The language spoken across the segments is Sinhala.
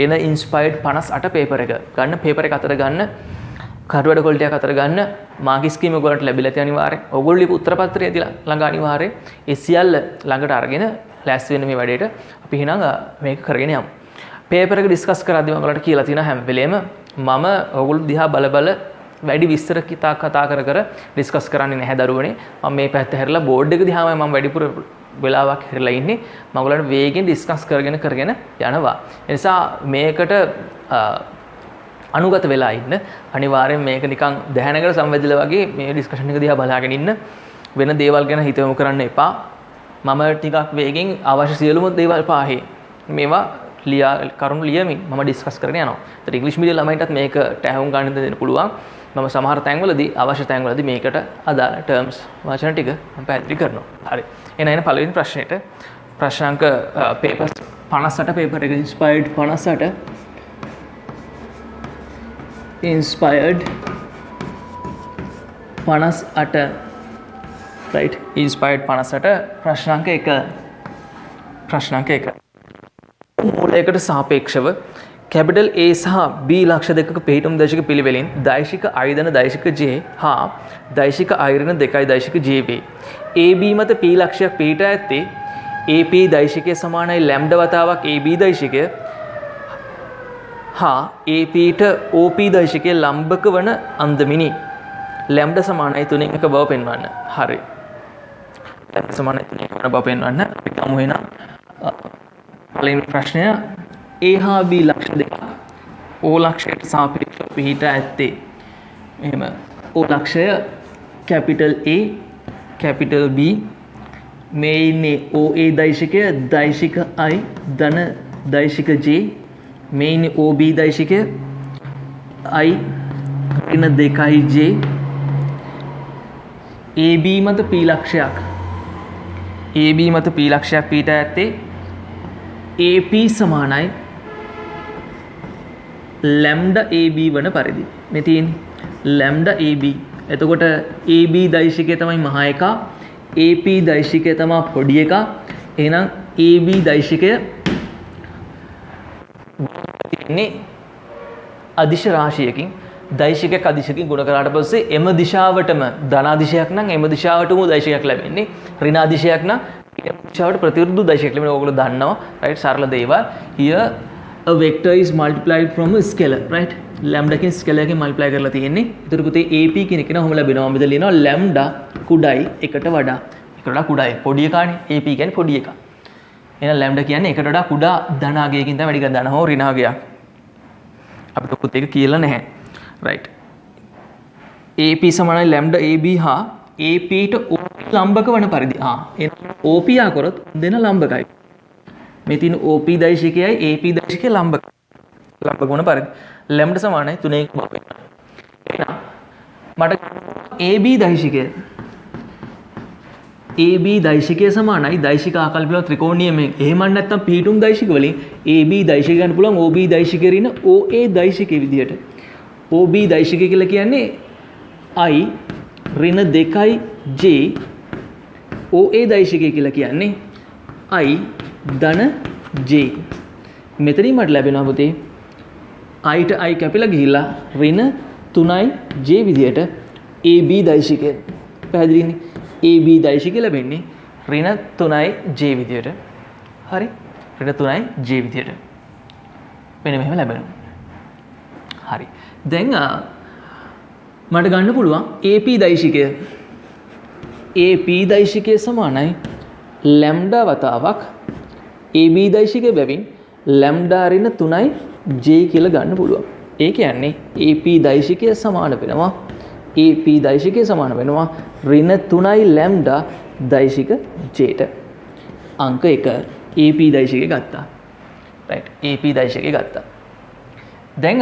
එන ඉන්ස්පයර්ඩ් 58 පේපර් එක ගන්න පේපර් එක අතර ගන්න කරුවඩ කොල්ටියක් අතර ගන්න මාකි ස්කීම ඔයගොල්ලන්ට ලැබිලා තියෙන අනිවාර්යෙන්. ඔයගොල්ලෝ ලියපු උත්තර පත්‍රය ඇදලා ළඟ අනිවාර්යෙන් ඒ සියල්ල ළඟට අරගෙන ලෑස්ති වෙන්න මේ වැඩේට අපි එහෙනම් මේක කරගෙන යමු. පේපර් එක ඩිස්කස් කරද්දී මම ඔයාලට කියලා තියෙනවා හැම වෙලේම මම ඔයගොල්ලෝ දිහා බල වැඩි විස්තර කතා කර ඩිස්කස් කරන්නේ නැහැ දරුවනේ. මම මේ පැත්ත හැරලා බෝඩ් එක දිහාම මම වැඩිපුර වෙලාවක් හැරලා ඉන්නේ. මම ඔයාලට වේගෙන් ඩිස්කස් කරගෙන යනවා. ඒ නිසා මේකට අනුගත වෙලා ඉන්න අනිවාර්යෙන් මේක නිකන් දැහැනකට සංවැදිලා වගේ මේ ඩිස්කෂන් එක දිහා බලාගෙන ඉන්න වෙන දේවල් ගැන හිත යොමු කරන්න එපා. මම ටිකක් වේගෙන් අවශ්‍ය සියලුම දේවල් පාහේ මේවා කරුණු ලියමින් මම ඩිස්කස් කරගෙන යනවා. ඒත් ඉංග්‍රීසි මීඩියම් ළමයින්ටත් මේකට ඇහුම් ගන්න දෙන්න පුළුවන්. මම සමහර තැන්වලදී අවශ්‍ය තැන්වලදී මේකට අදාළ ටර්ම්ස් වචන ටික මම පැහැදිලි කරනවා. හරි. එහෙනම් පළවෙනි ප්‍රශ්නෙට ප්‍රශ්නාංක පේපර් 58 පේපර් එක ඉන්ස්පයර්ඩ් 58 inspired 58 right inspired 58 ප්‍රශ්නාංක 1 මූලයකට සාපේක්ෂව කැපිටල් A සහ B ලක්ෂ දෙකක පිහිටුම් දශක පිළිවෙලින් දෛශික I ධන දෛශික J හා දෛශික I ඍණ 2 දෛශික J වේ. AB මත P ලක්ෂයක් පිහිටා ඇත්තේ AP දෛශිකය සමානයි ලැම්ඩා වතාවක් AB දෛශිකය හා AP ට OP දෛශිකයේ ලම්බක වන අන්දමිනි ලැම්ඩා සමානයි 3 1 බව පෙන්වන්න. හරි. ලැම්ඩා සමානයි 3 1 බව පෙන්වන්න. අපි ගමු එහෙනම් පළවෙනි ප්‍රශ්නය A හා B ලක්ෂ දෙකක් O ලක්ෂයට සාපේක්ෂව පිහිටා ඇත්තේ. එහෙම O ලක්ෂය කැපිටල් A කැපිටල් B මේ ඉන්නේ OA දෛශිකය දෛශික I ධන දෛශික J මේ ඉන්නේ OB දෛශිකය I ඍණ 2j AB මත P ලක්ෂයක් පිහිටා ඇත්තේ AP සමානයි ලැම්ඩා AB වන පරිදි. මේ තියෙන්නේ ලැම්ඩා AB. එතකොට AB දෛශිකය තමයි මහා එක, AP දෛශිකය තමයි පොඩි එක. එහෙනම් AB දෛශිකය තියෙන්නේ අදිශ රාශියකින් දෛශිකයක් අදිශයකින් ගුණ කරාට පස්සේ එම දිශාවටම ධනාදිශයක් නම් එම දිශාවටම දෛශිකයක් ලැබෙන්නේ. ඍණාදිශයක් නම් එම දිශාවට ප්‍රතිවිරුද්ධ දෛශිකයක් ලැබෙනවා. ඕගොල්ලෝ දන්නවා right සරල දේවල්. here a vector is multiplied from a scalar right lambda කින් scalar එකෙන් multiply කරලා තියෙන්නේ. ඒතර පුතේ AP කියන එක නෝම ලැබෙනවා. මෙතන ලියනවා lambda කුඩයි එකට වඩා කුඩයි පොඩි එකානේ. AP කියන්නේ පොඩි එකා. එහෙනම් lambda කියන්නේ එකට වඩා කුඩා ධනාගයකින් තමයි වැඩි ධන හෝ ඍණාගයක්. අපිට පුත් එක කියලා නැහැ. right AP සමානයි lambda AB හා AP ට OP ලම්බක වන පරිදි. OP ආකරොත් දෙන ලම්බකයි. මේ තියෙන OP දෛශිකයයි AP දෛශිකය ලම්බක වන පරිදි. lambda සමානයි 3 1 බව වෙනවා. එහෙනම් මට AB දෛශිකය සමානයි දෛශික ආකල්ප වල ත්‍රිකෝණීයයෙන්. එහෙම නැත්නම් පිහිටුම් දෛශික වලින් AB දෛශිකය ගන්න පුළුවන් OB දෛශිකේ රින OA දෛශිකයේ විදිහට. OB දෛශිකය කියලා කියන්නේ I ඍණ 2j OA දෛශිකය කියලා කියන්නේ I ධන j. මෙතනින් මට ලැබෙනවා පුතේ I ට I කැපිලා ගිහිල්ලා ඍණ 3j විදිහට AB දෛශිකය. පැහැදිලිනේ? AB දෛශිකය ලැබෙන්නේ ඍණ 3j විදිහට. හරි? ඍණ 3j විදිහට. මෙන්න මෙහෙම ලැබෙනවා. හරි. දැන් මට ගන්න පුළුවන් AP දෛශිකය. AP දෛශිකය සමානයි ලැම්ඩා වතාවක් AB දෛශිකය බැවින් ලැම්ඩා ඍණ 3j කියලා ගන්න පුළුවන්. ඒ කියන්නේ AP දෛශිකය සමාන වෙනවා ඍණ 3 ලැම්ඩා දෛශික j ට. අංක 1 AP දෛශිකය ගත්තා. right AP දෛශිකය ගත්තා. දැන්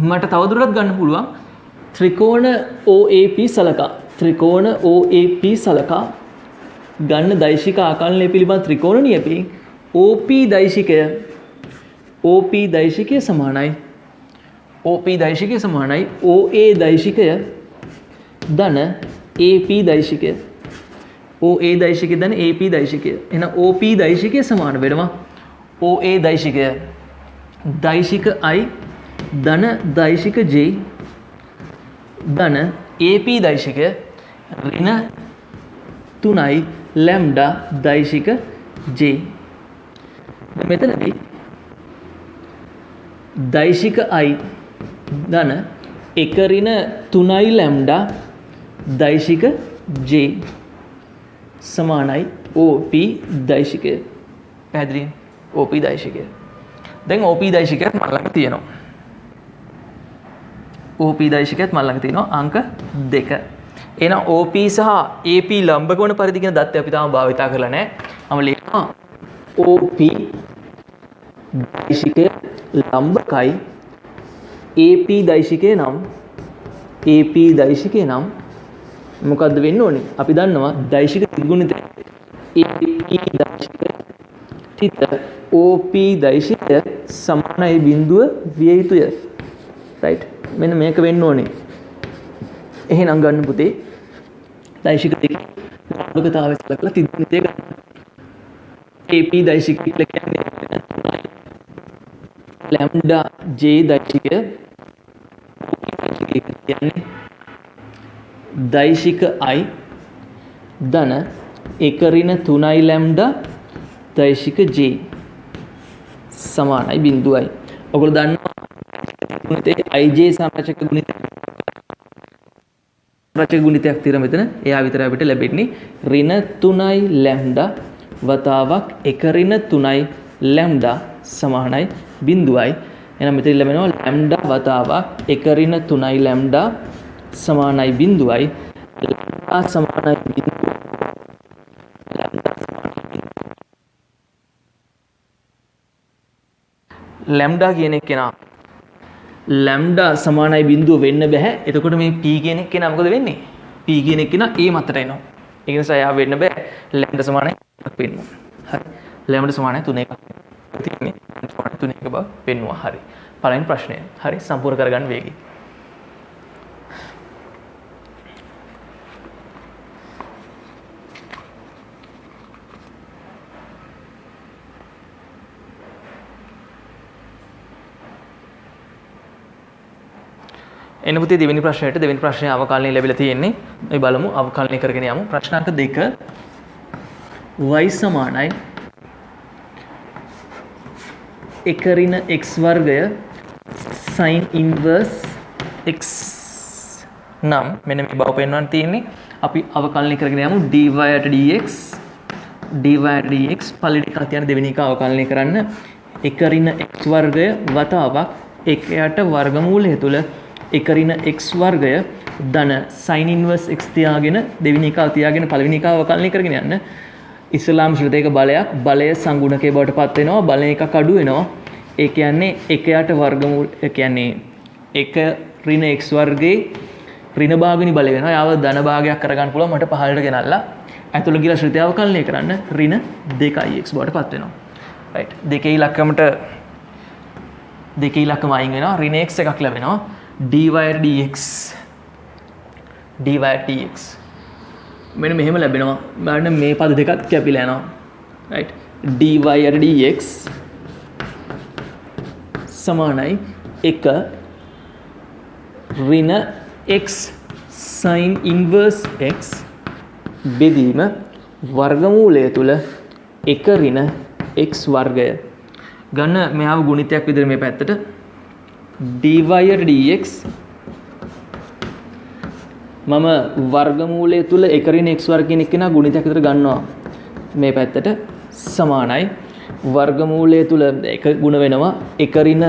මට තවදුරටත් ගන්න පුළුවන් ත්‍රිකෝණ OAP සලකා ගන්න දෛශික ආකලනය පිළිබඳ ත්‍රිකෝණ නියපින් OP දෛශිකය සමානයි OA දෛශිකය ධන AP දෛශිකය. OA දෛශිකය ධන AP දෛශිකය. එහෙනම් OP දෛශිකය සමාන වෙනවා OA දෛශිකය. දෛශික I ධන දෛශික J ධන AP දෛශිකය ඍණ 3යි ලැම්ඩා දෛශික J. මෙතනදී දෛශික I ධන 1 ඍණ 3යි ලැම්ඩා දෛශික J සමානයි OP දෛශිකය. පැහැදිලි? OP දෛශිකය. දැන් OP දෛශිකයත් මම ළඟ තියෙනවා. OP දෛශිකයත් මම ළඟ තියෙනවා අංක 2. එහෙනම් OP සහ AP ලම්බකෝණ පරිදි කියන දත්තය අපි තාම භාවිතා කරලා නැහැ. මම ලියනවා OP දෛශිකය ලම්බකයි AP දෛශිකය නම් AP දෛශිකය නම් මොකද්ද වෙන්න ඕනේ? අපි දන්නවා දෛශික ත්‍රිගුණිතය AP දෛශිකය තිත OP දෛශිකය සමානයි බිඳුව විය යුතුය. රයිට්. මෙන්න මේක වෙන්න ඕනේ. එහෙනම් ගන්න පුතේ දෛශික දෙකේ ලම්බකතාවය සලකලා ත්‍රිගුණිතය ගන්න. AP දෛශිකය කියලා කියන්නේ ලැම්ඩා J දෛශිකය කියන්නේ දෛශික I ධන 1 ඍණ 3යි ලැම්ඩා දෛශික J සමානයි බිඳුවයි. ඔයගොල්ලෝ දන්නවා ගුණිතේ IJ සමරචක ගුණිතය. රචක ගුණිතයක් තියෙන මෙතන එයා විතර අපිට ලැබෙන්නේ ඍණ 3යි ලැම්ඩා වතාවක් 1 ඍණ 3යි ලැම්ඩා සමානයි බිඳුවයි. එහෙනම් මෙතන ලැබෙනවා ලැම්ඩා වතාවක් 1 ඍණ 3යි ලැම්ඩා සමානයි බිඳුවයි. ලැම්ඩා සමානයි බිඳුව. ලැම්ඩා සමානයි බිඳුව. ලැම්ඩා කියන එක කෙනා ලැම්ඩා සමානයි බිඳුව වෙන්න බෑ. එතකොට මේ p කියන එක කෙනා මොකද වෙන්නේ? p කියන එක කෙනා a මතට එනවා. ඒ නිසා එයා වෙන්න බෑ. ලැම්ඩා සමානයි 1ක් වෙන්න ඕන. හරි. ලැම්ඩා සමානයි 3ක්. තියෙන්නේ 3ක බව පෙන්වුවා. හරි. පළවෙනි ප්‍රශ්නය. හරි. සම්පූර්ණ කරගන්න වේගයි. එන්න පුතේ දෙවෙනි ප්‍රශ්නයට දෙවෙනි ප්‍රශ්නයේ අවකලනය ලැබිලා තියෙන්නේ. අපි බලමු අවකලනය කරගෙන යමු. ප්‍රශ්නාංක 2 y සමානයි 1 ඍණ x වර්ගය sin inverse x නම් මෙන්න මේ බව පෙන්වන්න තියෙන්නේ. අපි අවකලනය කරගෙන යමු dy dx dx පළවෙනි එක තියන දෙවෙනි එක අවකලනය කරන්න 1 ඍණ x වර්ගය වතාවක් 1යට වර්ගමූලය තුල 1 ඍණ x වර්ගය ධන sin inverse x තියාගෙන දෙවෙනි එක තියාගෙන පළවෙනි එක අවකලනය කරගෙන යන්න. ඉස්ලාම් ශ්‍රතේක බලයක් බලය සංගුණකයේ බවට පත් වෙනවා. බලය එකක් අඩු වෙනවා. ඒ කියන්නේ 1යට වර්ගමූල ඒ කියන්නේ 1 ඍණ x වර්ගයේ ඍණ භාගිනී බලය වෙනවා. යාව ධන භාගයක් කරගන්න පුළුවන් මට පහළට ගෙනල්ලා. ඇතුළ ගිහලා ශ්‍රතය අවකලනය කරන්න ඍණ 2x බවට පත් වෙනවා. රයිට්. දෙකේ ඉලක්කමට දෙකේ ඉලක්කම අයින් වෙනවා. ඍණ x එකක් ලැබෙනවා. dy dx මෙන්න මෙහෙම ලැබෙනවා. බලන්න මේ පද දෙකක් කැපිලා යනවා. රයිට්. dy dx සමානයි 1 ඍණ x sin inverse x බෙදීම වර්ගමූලය තුල 1 ඍණ x වර්ගය. ගන්න මෙයාව ගුණිතයක් විදිහට මේ පැත්තට dy dx මම වර්ගමූලය තුල 1 ඍණ x වර්ග කියන එක නා ගුණිතයක් විතර ගන්නවා මේ පැත්තට සමානයි වර්ගමූලය තුල 1 ගුණ වෙනවා 1 ඍණ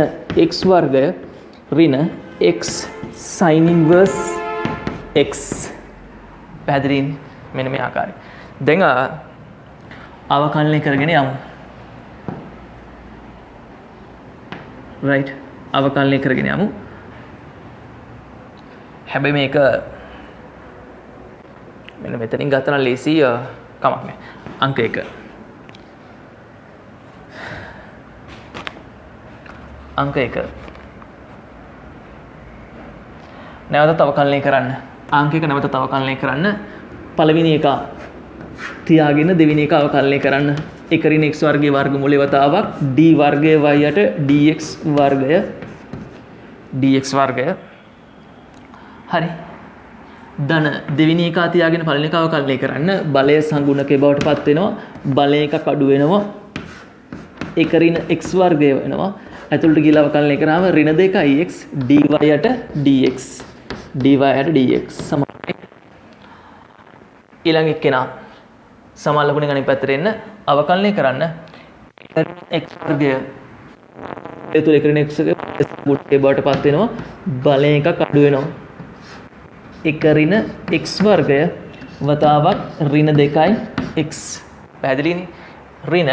x වර්ගය ඍණ x sin inverse x. පැහැදිලි? මෙන්න මේ ආකාරය. දැන් අවකලනය කරගෙන යමු. රයිට්. අවකලනය කරගෙන යමු. හැබැයි මේක මෙන්න මෙතනින් ගත්තා නම් ලේසි කමක් නැහැ. අංක 1. අංක 1. නැවතත් අවකලනය කරන්න. අංක 1 නැවතත් අවකලනය කරන්න. පළවෙනි එක තියාගෙන දෙවෙනි එක අවකලනය කරන්න. එක ඍණ x වර්ගයේ වර්ගමූලයේ වතාවක් d වර්ගය y යට dx වර්ගය හරි ධන දෙවෙනි එක තියාගෙන පළවෙනි එක අවකලනය කරන්න බලය සංගුණකේ බවට පත් වෙනවා බලය එකක් අඩු වෙනවා එක ඍණ x වර්ගය වෙනවා ඇතුළට ගිහලා අවකලනය කරාම ඍණ 2x dy යට dx සමානයි ඊළඟ එක්කෙනා සමාන ලකුණෙන් අනිත් පැත්තට එන්න අවකලනය කරන්න x වර්ගය ඒ තුල එක ඍණ x ගේ බවට පත් වෙනවා බලය එකක් අඩු වෙනවා එක ඍණ x වර්ගය වතාවක් ඍණ 2x පැහැදිලිනේ ඍණ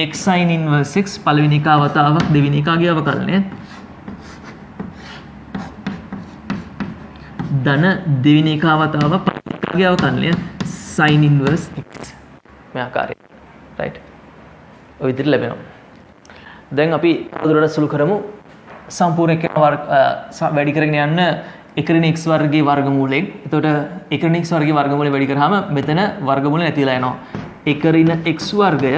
x sin inverse x පළවෙනි එක වතාවක් දෙවෙනි එකගේ අවකලනය ධන දෙවෙනි එක වතාවක් පළවෙනි එකගේ අවකලනය sin inverse x මේ ආකාරයට right ඔය විදිහට ලැබෙනවා දැන් අපි අදුරට සුළු කරමු සම්පූර්ණ එක වැඩි කරගෙන යන්න එක ඍණ x වර්ගයේ වර්ගමූලයෙන් එතකොට එක ඍණ x වර්ගයේ වර්ගමූලය වැඩි කරාම මෙතන වර්ගමූලය නැතිලා යනවා එක ඍණ x වර්ගය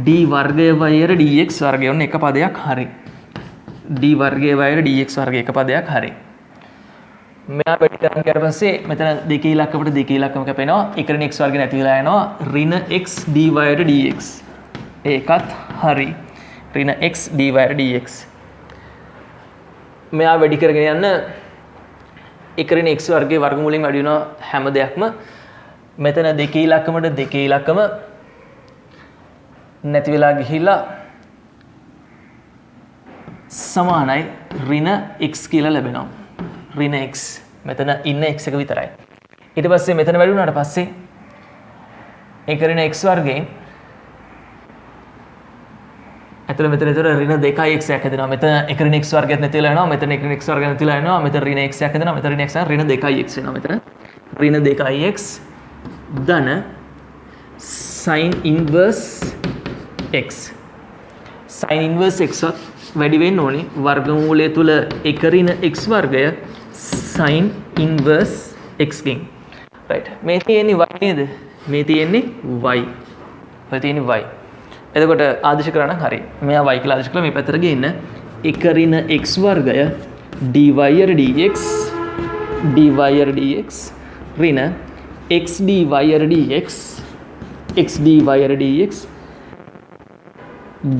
d වර්ගය වයර dx වර්ගය ඔන්න එක පදයක් හරි d වර්ගය වයර dx වර්ගය එක පදයක් හරි මෙයා වැඩි කරන් ගියාට පස්සේ මෙතන දෙකේ ඉලක්කමට දෙකේ ඉලක්කම කැපෙනවා එක ඍණ x වර්ගය නැතිලා යනවා ඍණ x d වයර dx ඒකත් හරි ඍණ x d වයර dx මෙයා වැඩි කරගෙන යන්න එක ඍණ x වර්ගයේ වර්ගමූලයෙන් වැඩි වෙන හැම දෙයක්ම මෙතන දෙකේ ඉලක්කමට දෙකේ ඉලක්කම නැති වෙලා ගිහිල්ලා සමානයි ඍණ x කියලා ලැබෙනවා ඍණ x මෙතන ඉන්න x එක විතරයි ඊට පස්සේ මෙතන වැඩි වුණාට පස්සේ එක ඍණ x වර්ගයෙන් ඇතර මෙතන ඍණ 2x එකක් හැදෙනවා මෙතන එක ඍණ x වර්ගයක් නැතිලා යනවා මෙතන එක ඍණ x වර්ගයක් නැතිලා යනවා මෙතන ඍණ x එකක් හැදෙනවා මෙතන ඍණ x ඍණ 2x වෙනවා මෙතන ඍණ 2x ධන sin inverse x sin inverse x වැඩි වෙන්න ඕනේ වර්ගමූලය තුල එක ඍණ x වර්ගය sin inverse x ගෙන් right මේ තියෙන්නේ y නේද මේ තියෙන්නේ y ඔය තියෙන්නේ y එතකොට ආදේශ කරා නම් හරි මෙයා y කියලා ආදේශ කළා මේ පැත්තට ගේන්න එක ඍණ x වර්ගය dy යට dx ඍණ x dy යට dx x dy යට dx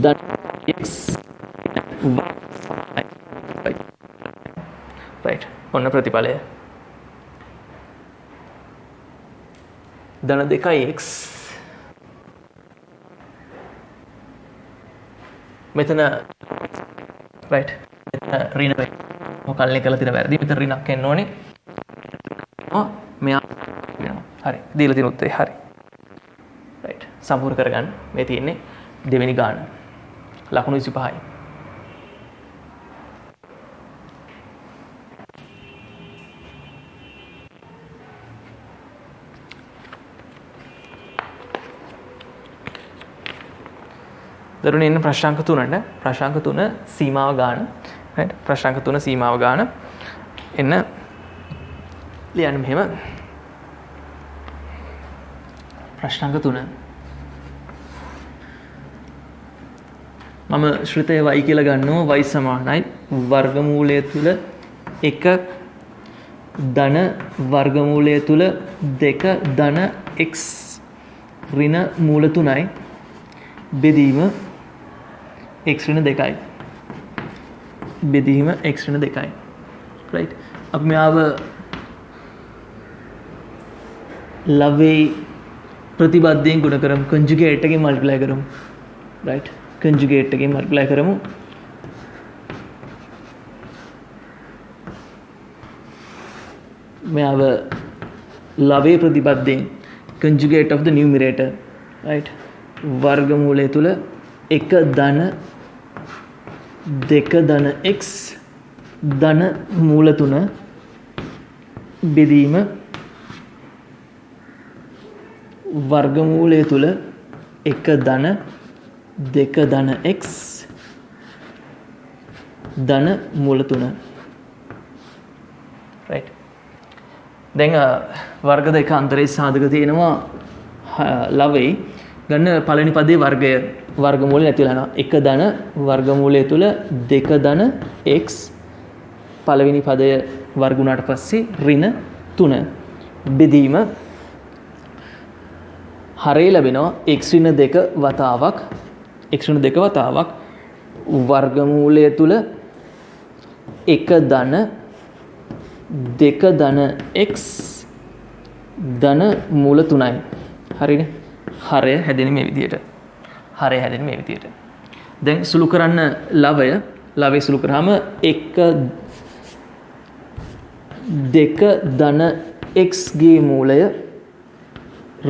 that x right ඔන්න ප්‍රතිඵලය ධන 2x මෙතන right මෙතන ඍණ මොකල්ලේ කරලා තියෙන වැරදි මෙතන ඍණක් එන්න ඕනේ මෙයා වෙනවා හරි දීලා තියෙන උත්තරේ හරි right සම්පූර්ණ කරගන්න මේ තියෙන්නේ දෙවෙනි ගාන ලකුණු 25යි දරුවනේ ඉන්න ප්‍රශ්නාංක 3ට ප්‍රශ්නාංක 3 සීමාව ගාන right ප්‍රශ්නාංක 3 සීමාව ගාන එන්න ලියන්න මෙහෙම ප්‍රශ්නාංක 3 මම ශ්‍රිතය y කියලා ගන්නවා y සමානයි වර්ගමූලය තුල 1 ධන වර්ගමූලය තුල 2 ධන x ඍණ මූල 3යි බෙදීම x ඍණ 2යි බෙදීම x ඍණ 2යි right අපි මෙයාව ලවේ ප්‍රතිබද්ධයෙන් ගුණ කරමු conjugate එකකින් multiply කරමු right conjugate එකකින් multiply කරමු මෙයාව ලවේ ප්‍රතිබද්ධයෙන් conjugate of the numerator right වර්ගමූලය තුල 1 ධන 2 ධන x ධන මූල 3 බෙදීම වර්ගමූලය තුල 1 ධන 2 ධන x ධන මූල 3 right දැන් වර්ග දෙක අතරේ සාධක තියෙනවා ලවේ ගන්න පළවෙනි පදේ වර්ගය වර්ගමූලය නැති වෙලා යනවා. 1 ධන වර්ගමූලය තුල 2 ධන x පළවෙනි පදය වර්ග වුණාට පස්සේ ඍණ 3 බෙදීම හරය ලැබෙනවා x ඍණ 2 වතාවක් x ඍණ 2 වතාවක් වර්ගමූලය තුල 1 ධන 2 ධන x ධන මූල 3යි. හරිනේ. හරය හැදෙන්නේ මේ විදිහට. හරය හැදෙන්නේ මේ විදිහට. දැන් සුළු කරන්න ලවය සුළු කරාම 1 2 ධන x ගේ මූලය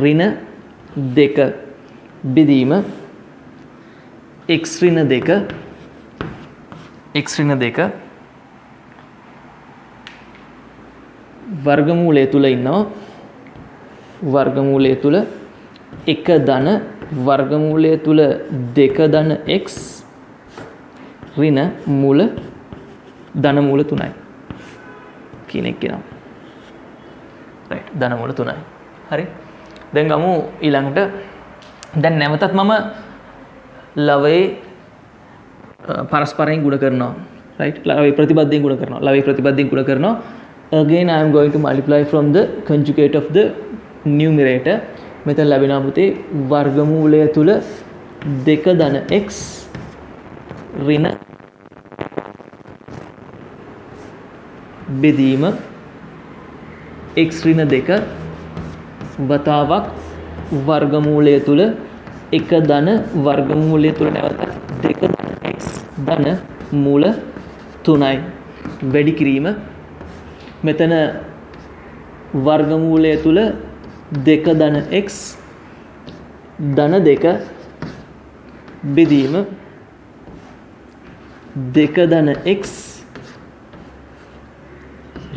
ඍණ 2 බෙදීම x ඍණ 2 වර්ගමූලය තුල ඉන්නවා වර්ගමූලය තුල 1 ධන වර්ගමූලය තුල 2 ධන x ඍණ මූල ධන මූල 3යි කියන එක කියනවා. රයිට් ධන මූල 3යි. හරි. දැන් ගමු ඊළඟට දැන් නැවතත් මම ලවයේ පරස්පරයෙන් ගුණ කරනවා. රයිට් ලවයේ ප්‍රතිබද්ධයෙන් ගුණ කරනවා. ලවයේ ප්‍රතිබද්ධයෙන් ගුණ කරනවා. Again I am going to multiply from the conjugate of the numerator. මෙතන ලැබෙනවා පුතේ වර්ගමූලය තුල 2 ධන x ඍණ බෙදීම x ඍණ 2 වතාවක් වර්ගමූලය තුල 1 ධන වර්ගමූලය තුල නැවත 2 ධන x ධන මූල 3යි වැඩි කිරීම මෙතන වර්ගමූලය තුල 2 ධන x ධන 2 බෙදීම 2 ධන x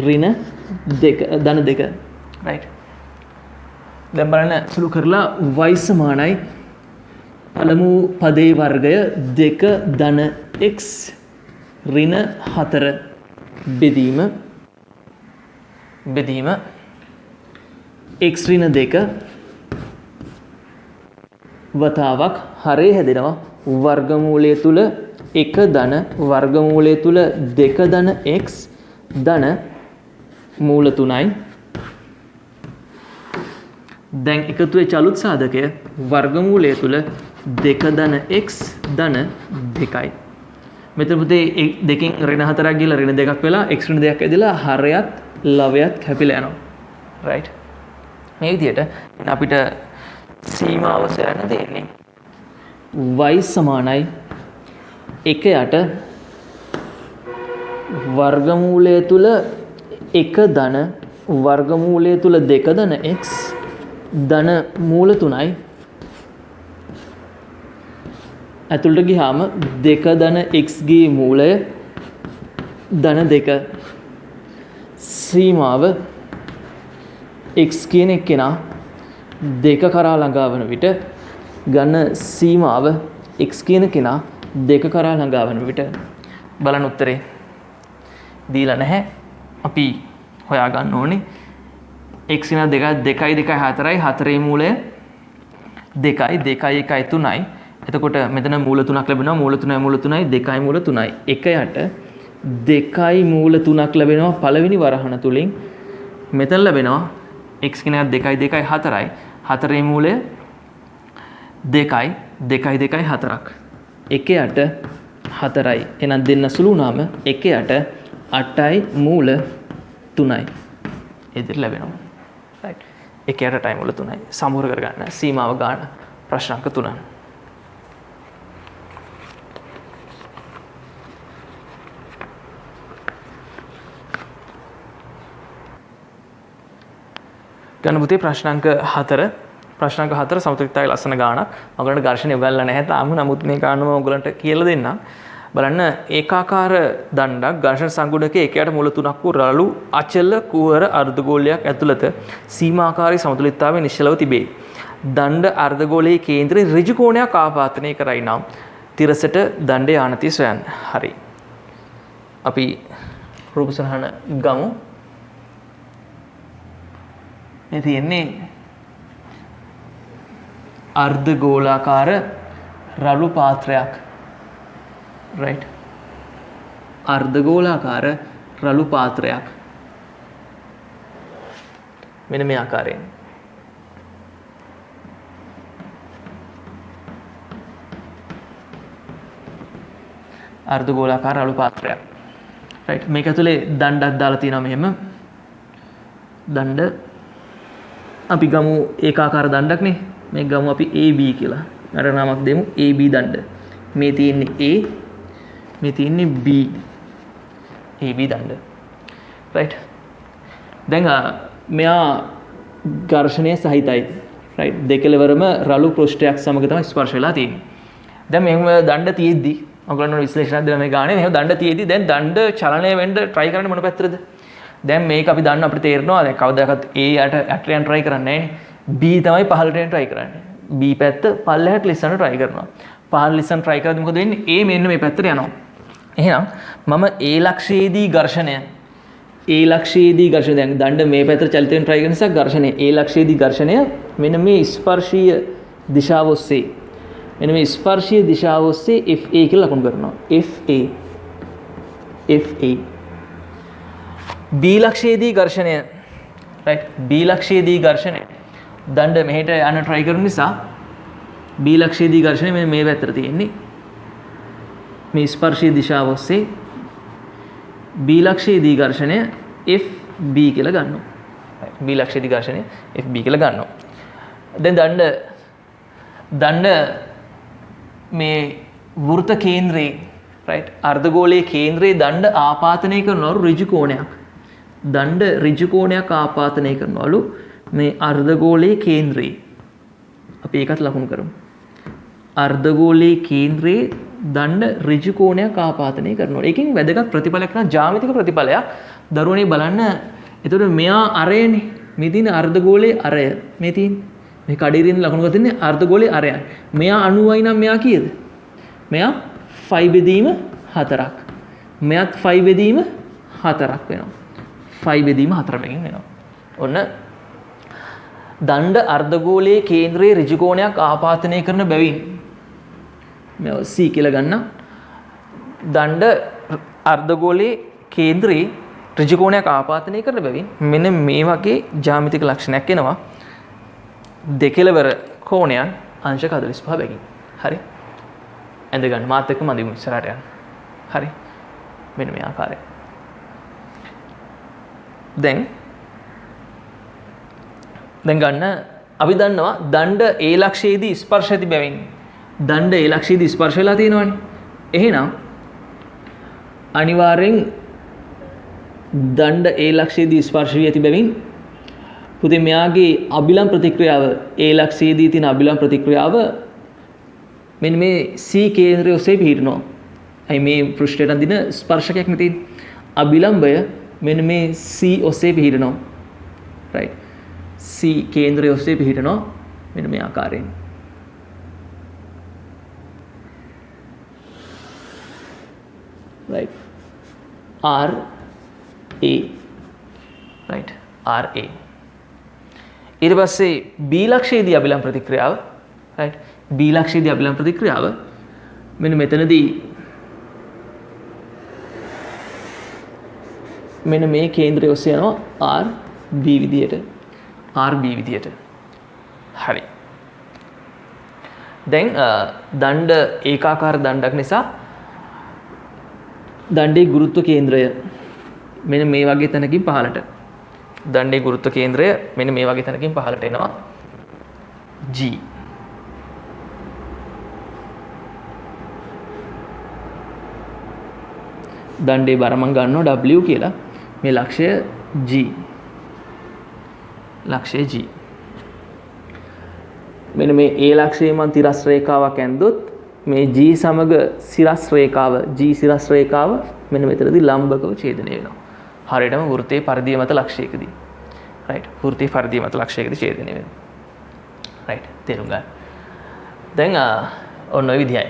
ඍණ 2 ධන 2 right දැන් බලන්න සුළු කරලා y සමානයි පළමු පදේ වර්ගය 2 ධන x ඍණ 4 බෙදීම x ඍණ 2 වතාවක් හරය හැදෙනවා වර්ගමූලය තුල 1 ධන වර්ගමූලය තුල 2 ධන x ධන මූල 3යි. දැන් එකතු වෙච්ච අලුත් සාධකය වර්ගමූලය තුල 2 ධන x ධන 2යි. මෙතන පුතේ දෙකෙන් ඍණ 4ක් ගිහලා ඍණ 2ක් වෙලා x ඍණ 2ක් ඇදලා හරයත් ලවයත් කැපිලා යනවා. right මේ විදිහට අපිට සීමාව සොයන්න දෙන්නේ y සමානයි 1යට වර්ගමූලය තුල 1 ධන වර්ගමූලය තුල 2 ධන x ධන මූල 3යි ඇතුළට ගියාම 2 ධන x ගේ මූලය ධන 2 සීමාව x කියන එක්කෙනා 2 කරා ළඟා වන විට ඝන සීමාව x කියන කෙනා 2 කරා ළඟා වන විට බලන්න උත්තරේ දීලා නැහැ. අපි හොයා ගන්න ඕනේ x කියන 2 2 4යි 4 මූලය 2යි 2 1 3යි. එතකොට මෙතන මූල 3ක් ලැබෙනවා මූල 3යි මූල 3යි 2යි මූල 3යි 1යට 2යි මූල 3ක් ලැබෙනවා පළවෙනි වරහණ තුලින්. මෙතන ලැබෙනවා x කියන 2යි 4යි 4 මූලය 2යි 4ක් 1යට 4යි එහෙනම් දෙන්න සුළු වුණාම 1යට 8යි මූල 3යි ඉදිරි ලැබෙනවා. right 1යට 8යි මූල 3යි සමහර කරගන්න සීමාව ගන්න ප්‍රශ්නාංක 3. ගන්න පුතේ ප්‍රශ්නාංක 4 සමතුලිතතාවයේ ලස්සන ගාණක්. ඔයගලන්ට ඝර්ෂණ එවල්ලා නැහැ තාම. නමුත් මේ ගානම ඔයගලන්ට කියලා දෙන්නම්. බලන්න ඒකාකාර දණ්ඩක් ඝර්ෂණ සංගුණකයේ එකයට මූල 3ක් වූ රළු අචල කුහර අර්ධගෝලයක් ඇතුළත සීමාකාරී සමතුලිතතාවයේ නිශ්චලව තිබේ. දණ්ඩ අර්ධගෝලයේ කේන්ද්‍රයේ ඍජු කෝණයක් ආපාතනය කරයි නම් තිරසට දණ්ඩේ ආනතිය සොයන්න. හරි. අපි රූප සරහන ගමු. මේ තියෙන්නේ අර්ධ ගෝලාකාර රළු පාත්‍රයක්. right අර්ධ ගෝලාකාර රළු පාත්‍රයක් මෙන්න මේ ආකාරයෙන් අර්ධ ගෝලාකාර රළු පාත්‍රයක්. right මේක ඇතුලේ දණ්ඩක් දාලා තියෙනවා මෙහෙම. දණ්ඩ අපි ගමු ඒකාකාර දණ්ඩක් නේ. මේක ගමු අපි AB කියලා. අර නමක් දෙමු AB දණ්ඩ. මේ තියෙන්නේ A මේ තියෙන්නේ B. AB දණ්ඩ. right දැන් මෙයා ඝර්ෂණය සහිතයි. right දෙකලවරම රළු පෘෂ්ඨයක් සමග තමයි ස්පර්ශ වෙලා තියෙන්නේ. දැන් මෙහෙම දණ්ඩ තියෙද්දි ඔයගොල්ලෝ විශ්ලේෂණයක් දෙලා මේ ගානේ මෙහෙම දණ්ඩ තියෙද්දි දැන් දණ්ඩ චලනය වෙන්න try කරන්නේ මොන පැත්තටද? දැන් මේක අපි දන්න අපිට තේරෙනවා දැන් කවදාකවත් A යට යන්න try කරන්නේ නැහැ නේ. B තමයි පහළට යන්න try කරන්නේ. B පැත්ත පල්ලෙහාට ලිස්සන්න try කරනවා. පහළ ලිස්සන්න try කරද්දි මොකද වෙන්නේ? A මෙන්න මේ පැත්තට යනවා. එහෙනම් මම A ලක්ෂයේදී ඝර්ෂණය දැන් දණ්ඩ මේ පැත්තට චලිත වෙන්න try කරන නිසා ඝර්ෂණය A ලක්ෂයේදී ඝර්ෂණය මෙන්න මේ ස්පර්ශීය දිශාව ඔස්සේ මෙන්න මේ ස්පර්ශීය දිශාව ඔස්සේ FA කියලා ලකුණු කරනවා. FA B ලක්ෂයේදී ඝර්ෂණය right B ලක්ෂයේදී ඝර්ෂණය දණ්ඩ මෙහෙට යන try කරන නිසා B ලක්ෂයේදී ඝර්ෂණය මෙන්න මේ පැත්තට තියෙන්නේ. මේ ස්පර්ශීය දිශාව ඔස්සේ B ලක්ෂයේදී ඝර්ෂණය FB කියලා ගන්නවා. B ලක්ෂයේදී ඝර්ෂණය FB කියලා ගන්නවා. දැන් දණ්ඩ මේ වෘත කේන්ද්‍රයේ right අර්ධගෝලයේ කේන්ද්‍රයේ දණ්ඩ ආපාතනය කරනවලු ඍජු කෝණයක්. දණ්ඩ ඍජු කෝණයක් ආපාතනය කරනවලු මේ අර්ධගෝලයේ කේන්ද්‍රයේ. අපි ඒකත් ලකුණු කරමු. අර්ධගෝලයේ කේන්ද්‍රයේ දණ්ඩ ඍජු කෝණයක් ආපාතනය කරනවා. ඒකෙන් වැදගත් ප්‍රතිඵලයක් නම් ජ්‍යාමිතික ප්‍රතිඵලයක්. දරුවනේ බලන්න. එතකොට මෙයා අරයනේ. මේ තියෙන අර්ධගෝලයේ අරය. මේ තියෙන්නේ. මේ කඩේරින් ලකුණු කරලා තින්නේ අර්ධගෝලයේ අරයන්. මෙයා 90යි නම් මෙයා කීයද? මෙයා 5 බෙදීම 4ක්. මෙයාත් 5 බෙදීම 4ක් වෙනවා. 5 බෙදීම 4 බැගින් වෙනවා. ඔන්න දණ්ඩ අර්ධගෝලයේ කේන්ද්‍රයේ ඍජු කෝණයක් ආපාතනය කරන බැවින් මේ C කියලා ගන්න. දණ්ඩ අර්ධගෝලයේ කේන්ද්‍රයේ ඍජු කෝණයක් ආපාතනය කරන බැවින් මෙන්න මේ වගේ ජ්‍යාමිතික ලක්ෂණයක් එනවා. දෙකලවර කෝණයන් අංශ 45 බැගින්. හරි. ඇඳ ගන්න මාත් එක්ක මදිමු ඉස්සරහට යන්න. හරි. මෙන්න මේ ආකාරයෙන්. දැන් ගන්න අපි දන්නවා දණ්ඩ A ලක්ෂයේදී ස්පර්ශ ඇති බැවින් දණ්ඩ A ලක්ෂයේදී ස්පර්ශ වෙලා තියෙනවනේ. එහෙනම් අනිවාර්යෙන් දණ්ඩ A ලක්ෂයේදී ස්පර්ශ වී ඇති බැවින් පුතේ මෙයාගේ අභිලම් ප්‍රතික්‍රියාව A ලක්ෂයේදී තියෙන අභිලම් ප්‍රතික්‍රියාව මෙන්න මේ C කේන්ද්‍රය ඔස්සේ පිහිටනවා. අයි මේ පෘෂ්ඨයට අඳින ස්පර්ශකයක් නෙති. අභිලම්බය මෙන්න මේ C ඔස්සේ පිහිටනවා. right C කේන්ද්‍රය ඔස්සේ පිහිටනවා මෙන්න මේ ආකාරයෙන්. right RA right RA ඊට පස්සේ B ලක්ෂයේදී අභිලම් ප්‍රතික්‍රියාව right B ලක්ෂයේදී අභිලම් ප්‍රතික්‍රියාව මෙන්න මෙතනදී මෙන්න මේ කේන්ද්‍රය ඔස්සේ යනවා RB විදියට. හරි. දැන් දණ්ඩ ඒකාකාර දණ්ඩක් නිසා දණ්ඩේ ගුරුත්ව කේන්ද්‍රය මෙන්න මේ වගේ තැනකින් පහළට. දණ්ඩේ ගුරුත්ව කේන්ද්‍රය මෙන්න මේ වගේ තැනකින් පහළට එනවා. G. දණ්ඩේ බර මම ගන්නවා W කියලා. මේ ලක්ෂය G. ලක්ෂය G. මෙන්න මේ A ලක්ෂයේ මම තිරස් රේඛාවක් ඇන්දොත් මේ G සමග සිරස් රේඛාව G සිරස් රේඛාව මෙන්න මෙතනදී ලම්බකව ඡේදනය වෙනවා. හරියටම වෘත්තයේ පරිධිය මත ලක්ෂයකදී. right වෘත්තයේ පරිධිය මත ලක්ෂයකදී ඡේදනය වෙනවා. right තේරුම් ගන්න. දැන් ඔන්න ඔය විදියයි.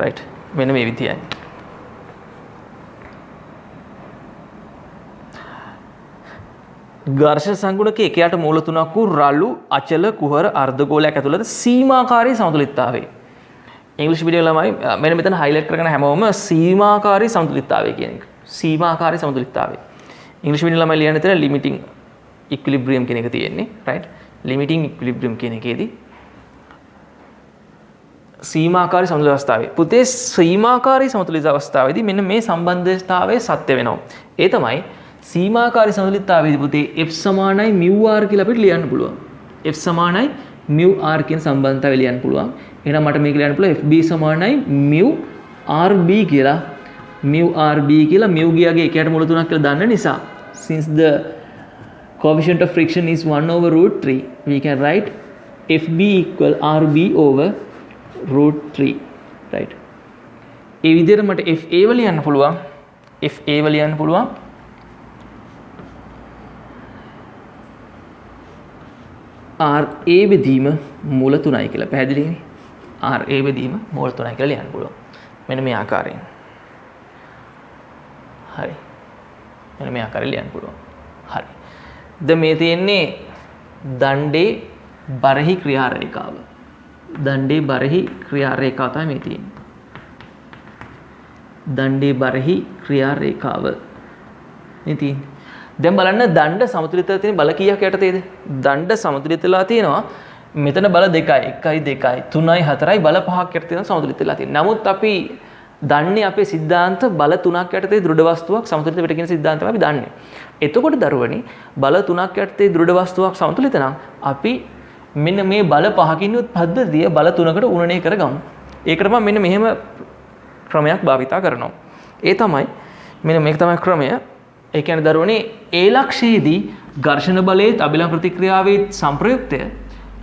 right මෙන්න මේ විදියයි. ඝර්ෂණ සංගුණක එකයට මූල තුනක් වූ රළු අචල කුහර අර්ධගෝලයක් ඇතුළත සීමාකාරී සමතුලිතතාවය. ඉංග්‍රීසි මීඩියම් ළමයි මෙන්න මෙතන හයිලයිට් කරගෙන හැමෝම සීමාකාරී සමතුලිතතාවය කියන එක. සීමාකාරී සමතුලිතතාවය. ඉංග්‍රීසි මීඩියම් ළමයි ලියන්න තියෙන ලිමිටිං ඉක්විලිබ්‍රියම් කියන එක තියෙන්නේ. රයිට්. ලිමිටිං ඉක්විලිබ්‍රියම් කියන එකේදී සීමාකාරී සමතුලිත අවස්ථාවේ පුතේ සීමාකාරී සමතුලිත අවස්ථාවේදී මෙන්න මේ සම්බන්ධතාවය සත්‍ය වෙනවා. ඒ තමයි සීමාකාරී සමතුලිතතාවයේදී පුතේ f සමානයි μr කියලා අපිට ලියන්න පුළුවන්. f සමානයි μr කියන සම්බන්ධතාවය ලියන්න පුළුවන්. එහෙනම් මට මේක ලියන්න පුළුවන් fb සමානයි μrb කියලා. μrb කියලා μ ගියාගේ එකයට මුල තුනක් කියලා දන්න නිසා since the coefficient of friction is 1 over root 3 we can write fb equal rb over root 3 right. ඒ විදිහට මට fa වල ලියන්න පුළුවන්. fa වල ලියන්න පුළුවන් RA බෙදීම මූල 3යි කියලා පැහැදිලිනේ. RA බෙදීම මූල 3යි කියලා ලියන්න පුළුවන්. මෙන්න මේ ආකාරයෙන්. හරි. මෙන්න මේ ආකාරයෙන් ලියන්න පුළුවන්. හරි. දැන් මේ තියෙන්නේ දණ්ඩේ බරහි ක්‍රියා රේඛාව. දණ්ඩේ බරහි ක්‍රියා රේඛාව තමයි මේ තියෙන්නේ. දණ්ඩේ බරහි ක්‍රියා රේඛාව. මේ තියෙන්නේ. දැන් බලන්න දණ්ඩ සමතුලිතව තියෙන බල කීයක් යටතේද? දණ්ඩ සමතුලිතලා තියෙනවා මෙතන බල 2යි 1යි 2යි 3යි 4යි බල 5ක් යටතේ තියෙන සමතුලිතලා තියෙනවා. නමුත් අපි දන්නේ අපේ સિદ્ધාන්ත බල 3ක් යටතේ දෘඩ වස්තුවක් සමතුලිත වෙට කියන સિદ્ધාන්තය අපි දන්නේ. එතකොට දරුවනි බල 3ක් යටතේ දෘඩ වස්තුවක් සමතුලිත නම් අපි මෙන්න මේ බල 5කින් උත් පද්ධතිය බල 3කට උණනය කරගමු. ඒකට මම මෙන්න මෙහෙම ක්‍රමයක් භාවිතා කරනවා. ඒ තමයි මෙන්න මේක තමයි ක්‍රමය. ඒ කියන්නේ දරුවනේ ඒ ලක්ෂයේදී ඝර්ෂණ බලයේත් අභිලම්බ ප්‍රතික්‍රියාවේත් සංප්‍රයුක්තය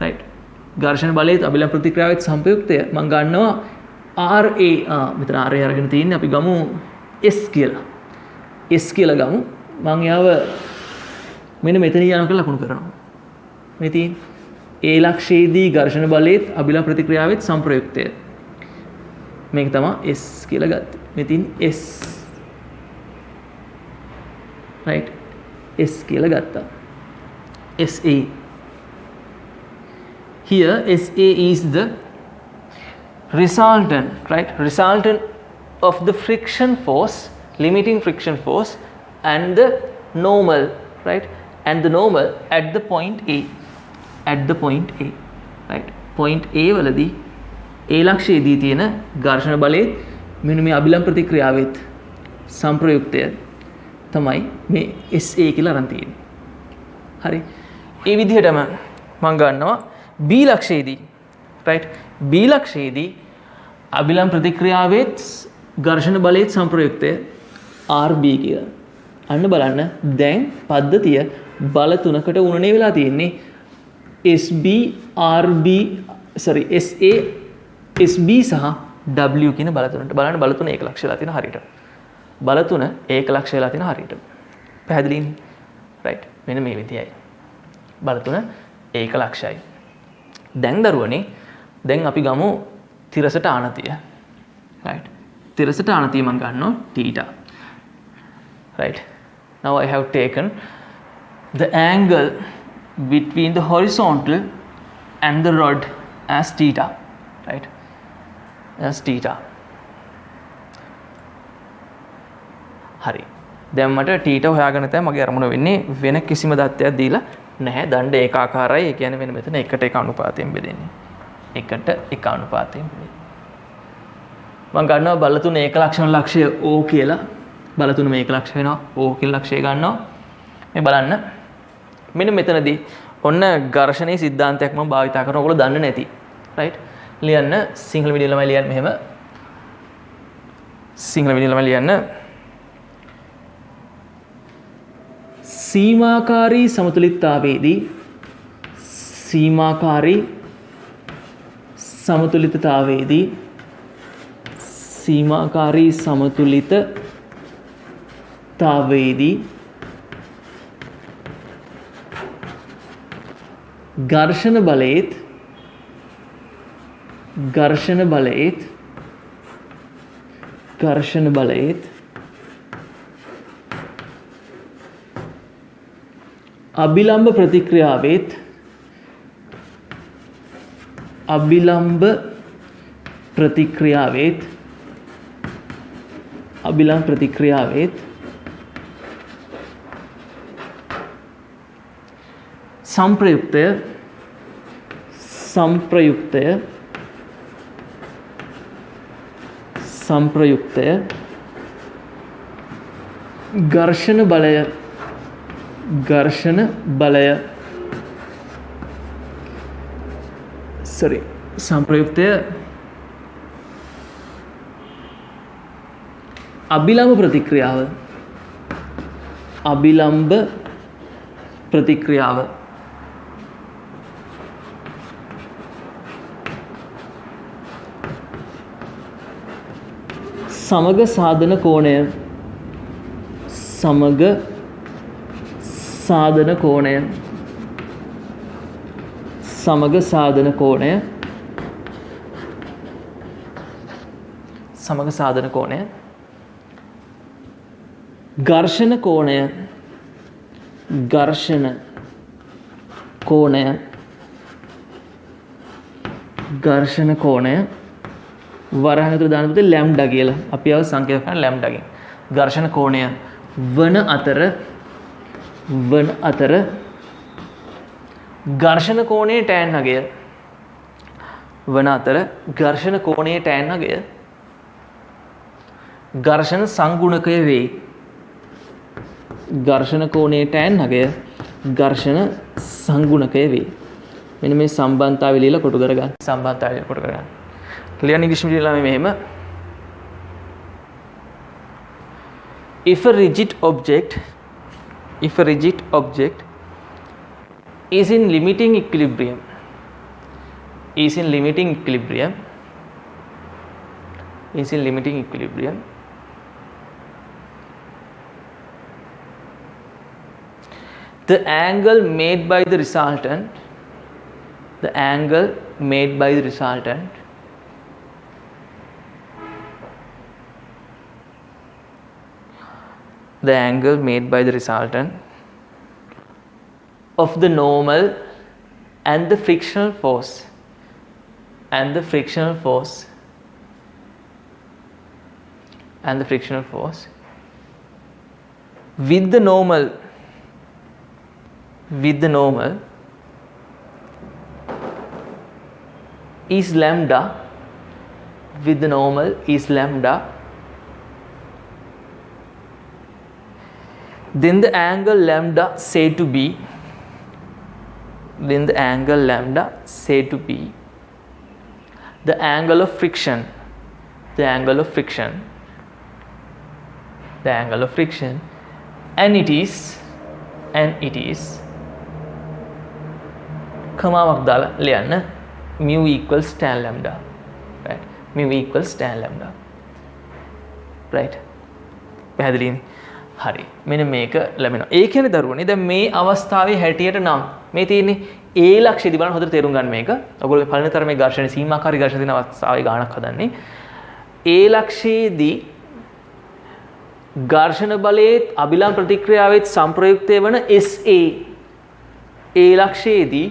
රයිට් ඝර්ෂණ බලයේත් අභිලම්බ ප්‍රතික්‍රියාවේත් සංප්‍රයුක්තය මම ගන්නවා RA මෙතන RA අරගෙන තියෙන්නේ අපි ගමු S කියලා. S කියලා ගමු. මම යාව මෙන්න මෙතන යනවා කියලා ලකුණු කරනවා. මේ තියෙන්නේ ඒ ලක්ෂයේදී ඝර්ෂණ බලයේත් අභිලම්බ ප්‍රතික්‍රියාවේත් සංප්‍රයුක්තය. මේක තමයි S කියලා ගත්තේ. මේ තියෙන්නේ S right S කියලා ගත්තා. SA here SA is the resultant right resultant of the friction force limiting friction force and the normal right and the normal at the point A right point A වලදී ඒ ලක්ෂයේදී තියෙන ඝර්ෂණ බලයේ මෙන්න මේ අභිලම්බ ප්‍රතික්‍රියාවෙත් සංප්‍රයුක්තය තමයි මේ SA කියලා අරන් තියෙන්නේ. හරි. ඒ විදිහටම මම ගන්නවා B ලක්ෂයේදී right B ලක්ෂයේදී අභිලම්බ ප්‍රතික්‍රියාවෙත් ඝර්ෂණ බලයේත් සංප්‍රයුක්තය RB කියලා. අන්න බලන්න දැන් පද්ධතිය බල තුනකට උණනේ වෙලා තියෙන්නේ SB RB sorry SA SB සහ W කියන බල තුනට. බලන්න බල තුන ඒක ලක්ෂ වෙලා තියෙන හරියට. බල තුන ඒක ලක්ෂ වෙලා තියෙන හරියට. පැහැදිලිනේ? right. මෙන්න මේ විදියයි. බල තුන ඒක ලක්ෂයි. දැන් දරුවනේ දැන් අපි ගමු තිරසට ආනතිය. right. තිරසට ආනතිය මම ගන්නවා theta. right. Now I have taken the angle between the horizontal and the rod as theta. right. as theta. හරි. දැන් මට θ හොයාගන්න තමයි මගේ අරමුණ වෙන්නේ වෙන කිසිම දත්තයක් දීලා නැහැ. දණ්ඩ ඒකාකාරයි. ඒ කියන්නේ වෙන මෙතන එකට එක අනුපාතයෙන් බෙදෙන්නේ. එකට එක අනුපාතයෙන් බෙදෙන්නේ. මම ගන්නවා බල තුන ඒක ලක්ෂණ ලක්ෂය O කියලා. බල තුන මේක ලක්ෂ වෙනවා. O කියලා ලක්ෂය ගන්නවා. මේ බලන්න. මෙන්න මෙතනදී ඔන්න ඝර්ෂණයේ સિદ્ધාන්තයක් මම භාවිතා කරනවා. ඔයගොල්ලෝ දන්නේ නැති. right? ලියන්න සිංහල මීඩියම් ළමයි ලියන්න මෙහෙම. සිංහල මීඩියම් ළමයි ලියන්න सीमाकारी समतुलिततावेदी सीमाकारी समतुलिततावेदी सीमाकारी समतुलिततावेदी घर्षण बलेत අභිලම්බ ප්‍රතික්‍රියාවෙත් संप्रयुक्तය घर्षण බලය संप्रयुक्तය අභිලම්බ ප්‍රතික්‍රියාව समग साधन कोणය घर्षण कोणය වරහන් දාන පුතේ ලැම්ඩා කියලා. අපි ආව සංකේත කරන ලැම්ඩාගෙන්. ඝර්ෂණ කෝණය වන අතර ඝර්ෂණ කෝණයේ tan අගය වන අතර ඝර්ෂණ කෝණයේ tan අගය ඝර්ෂණ සංගුණකය වේ. ඝර්ෂණ කෝණයේ tan අගය ඝර්ෂණ සංගුණකය වේ. මෙන්න මේ සම්බන්ධතාවය ලියලා කොටු කරගන්න. Clear English medium में मेहमा if a rigid object is in limiting equilibrium the angle made by the resultant the angle made by the resultant of the normal and the frictional force with the normal is lambda then the angle lambda said to be the angle of friction and it is කමාවක් දාලා ලියන්න mu equals tan lambda, right? right? පැහැදිලිනේ? හරි. මෙන්න මේක ලැබෙනවා. ඒ කියන්නේ දරුවනේ දැන් මේ අවස්ථාවේ හැටියට නම් මේ තියෙන්නේ A ලක්ෂයේදී බලන්න හොඳට තේරුම් ගන්න මේක. ඔයගොල්ලෝ මේ පළවෙනි තරමේ ඝර්ෂණ සීමාකාරී ඝර්ෂණ දින අවස්ථාවේ ගාණක් හදන්නේ. A ලක්ෂයේදී ඝර්ෂණ බලයේත් අභිලම්බ ප්‍රතික්‍රියාවෙත් සංප්‍රයුක්තය වන SA A ලක්ෂයේදී